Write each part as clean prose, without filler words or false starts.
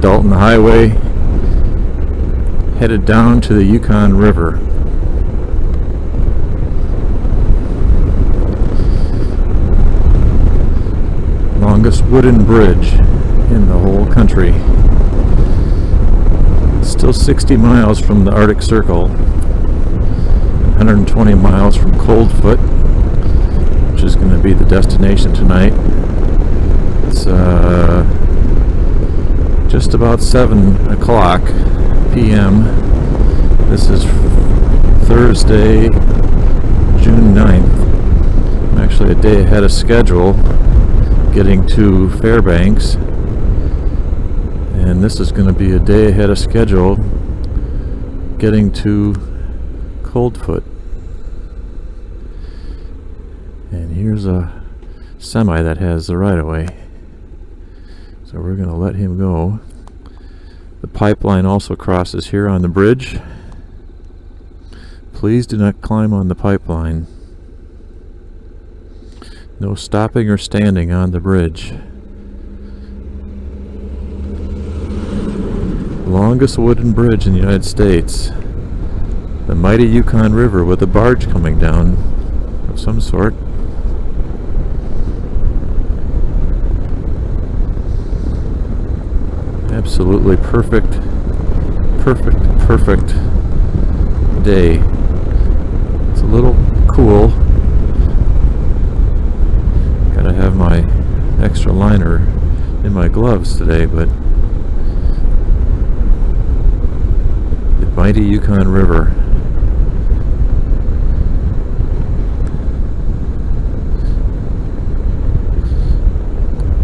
Dalton Highway, headed down to the Yukon River. Longest wooden bridge in the whole country. Still 60 miles from the Arctic Circle, 120 miles from Coldfoot, which is going to be the destination tonight. It's just about 7 o'clock p.m. This is Thursday, June 9th. I'm actually a day ahead of schedule getting to Fairbanks, and this is going to be a day ahead of schedule getting to Coldfoot. And here's a semi that has the right-of-way, so we're going to let him go. The pipeline also crosses here on the bridge. Please do not climb on the pipeline. No stopping or standing on the bridge. Longest wooden bridge in the United States. The mighty Yukon River with a barge coming down of some sort. Absolutely perfect day. It's a little cool. Gotta have my extra liner in my gloves today, but the mighty Yukon River.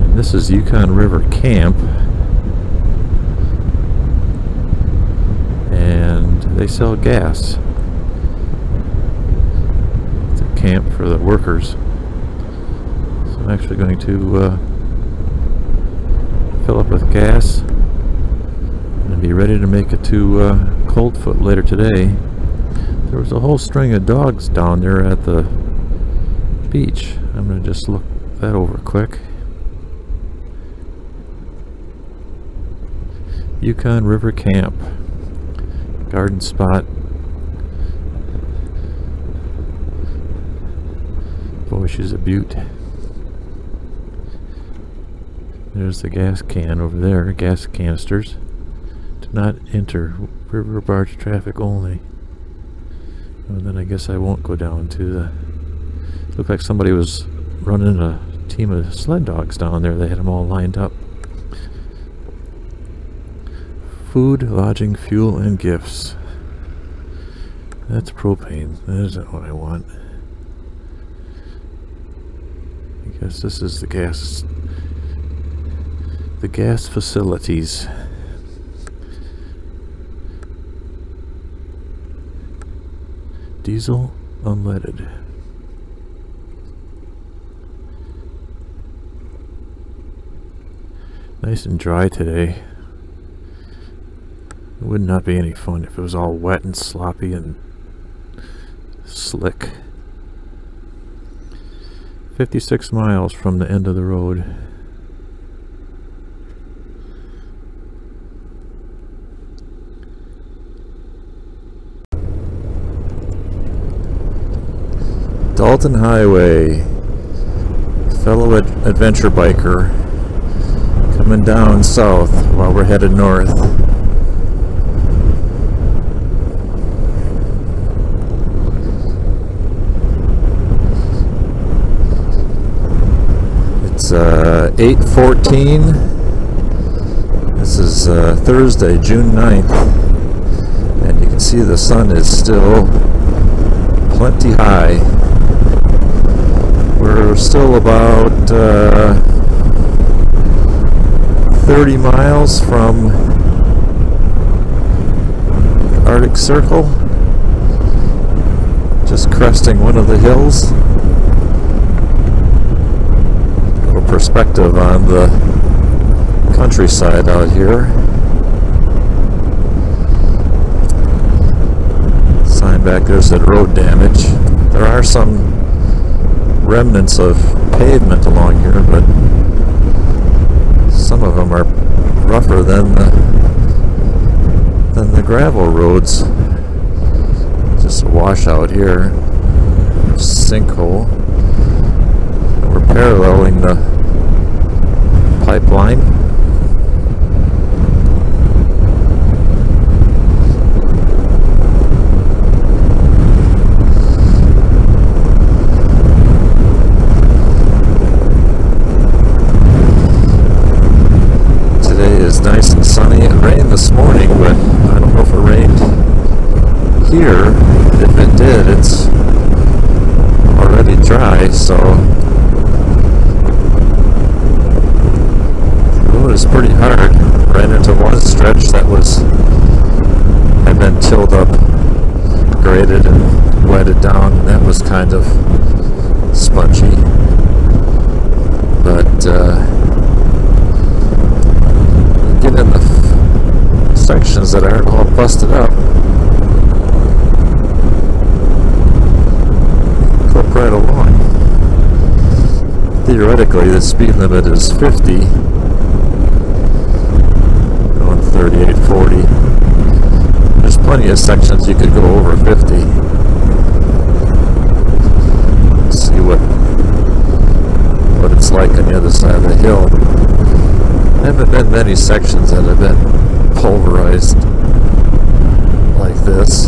And this is Yukon River Camp. They sell gas. It's a camp for the workers. So I'm actually going to fill up with gas and be ready to make it to Coldfoot later today. There was a whole string of dogs down there at the beach. I'm going to just look that over quick. Yukon River Camp. Garden spot. Boy, she's a beaut. There's the gas can over there, gas canisters. Do not enter, river barge traffic only. And then I guess I won't go down to the... Looked like somebody was running a team of sled dogs down there. They had them all lined up. Food, lodging, fuel, and gifts. That's propane. That isn't what I want. I guess this is the gas facilities. Diesel, unleaded. Nice and dry today. It would not be any fun if it was all wet and sloppy and slick. 56 miles from the end of the road. Dalton Highway. Fellow adventure biker coming down south while we're headed north. It's 8:14. This is Thursday, June 9th, and you can see the sun is still plenty high. We're still about 30 miles from the Arctic Circle, just cresting one of the hills. Perspective on the countryside out here. Sign back there said road damage. There are some remnants of pavement along here, but some of them are rougher than the gravel roads. Just a washout here, sinkhole. And we're paralleling the pipeline. Nice and sunny. It rained this morning, but I don't know if it rained here. If it did, it's already dry, so the road is pretty hard. Ran into one stretch that had been tilled up, graded and wetted down, and that was kind of spongy. But get in the sections that aren't all busted up, clip right along. Theoretically, the speed limit is 50, going 38, 40. There's plenty of sections you could go over 50. See what it's like on the other side of the hill. There haven't been many sections that have been pulverized like this.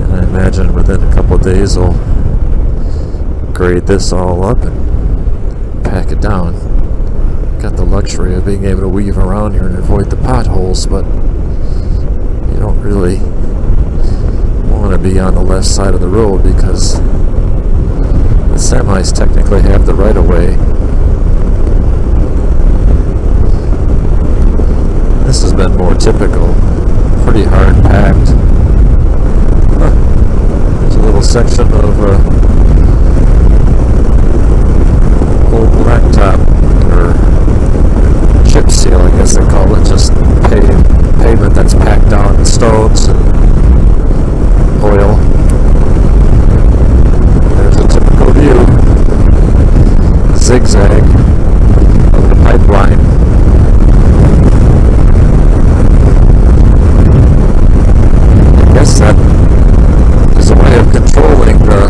And I imagine within a couple of days they'll grade this all up and pack it down. Got the luxury of being able to weave around here and avoid the potholes, but you don't really want to be on the left side of the road because the semis technically have the right of way. This has been more typical, pretty hard packed. There's a little section of old blacktop, or chip seal I guess they call it, just pavement that's packed down with stones and oil. There's a typical view, zigzag of the pipeline. That is a way of controlling the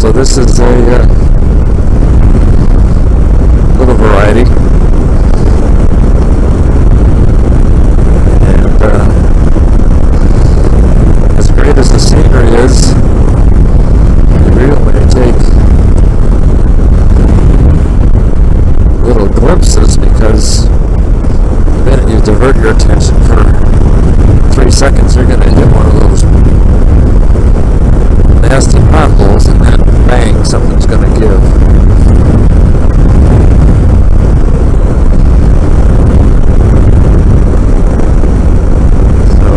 So this is a little variety. And as great as the scenery is, you really take little glimpses, because the minute you divert your attention for 3 seconds, you're going to hit one of those nasty potholes, and then bang, something's going to give. So,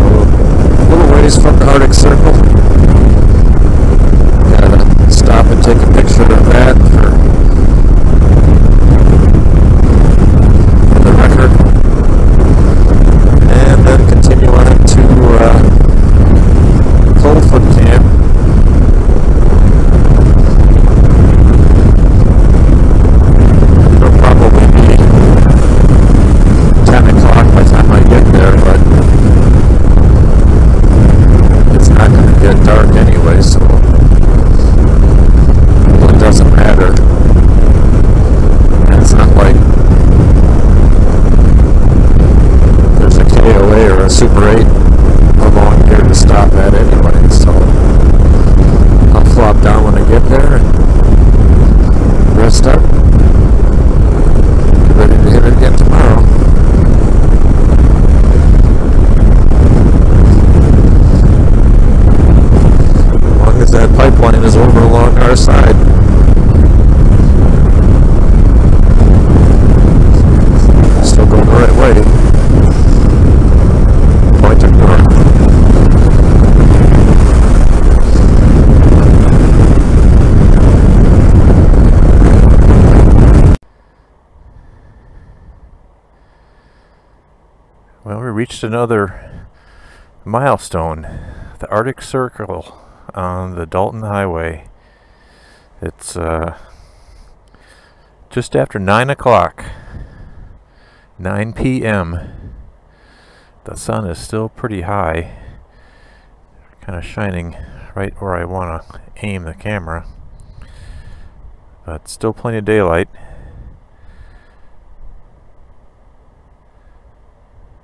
a little ways from the Arctic Circle. Gotta stop and take a picture of that for the record. And then continue on to Coldfoot Camp. It'll probably be 10 o'clock by the time I get there, but it's not going to get dark anyway, so it doesn't matter. And it's not like there's a KOA or a Super 8 along here to stop at anyway, so I'll flop down when I get there and rest up. Get ready to hit it again tomorrow. As long as that pipeline is over along our side. Still going the right way. Pointing north. Well, we reached another milestone, the Arctic Circle on the Dalton Highway. It's just after 9 o'clock, 9 p.m. The sun is still pretty high, kind of shining right where I want to aim the camera, but still plenty of daylight.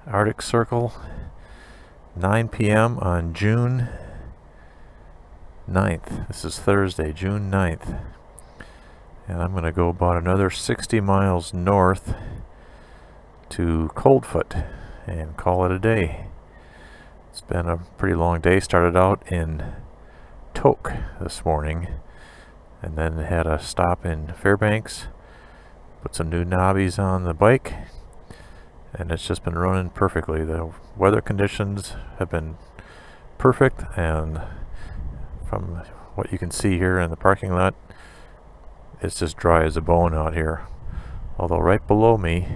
Arctic Circle, 9 p.m. on June 9th. This is Thursday, June 9th. And I'm going to go about another 60 miles north to Coldfoot and call it a day. It's been a pretty long day. Started out in Tok this morning, and then had a stop in Fairbanks, put some new knobbies on the bike, and it's just been running perfectly. The weather conditions have been perfect, and from what you can see here in the parking lot, it's just dry as a bone out here. Although right below me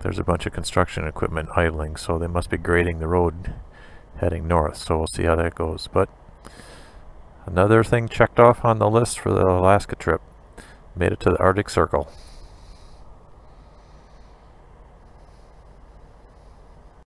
there's a bunch of construction equipment idling, so they must be grading the road heading north, so we'll see how that goes. But another thing checked off on the list for the Alaska trip. Made it to the Arctic Circle.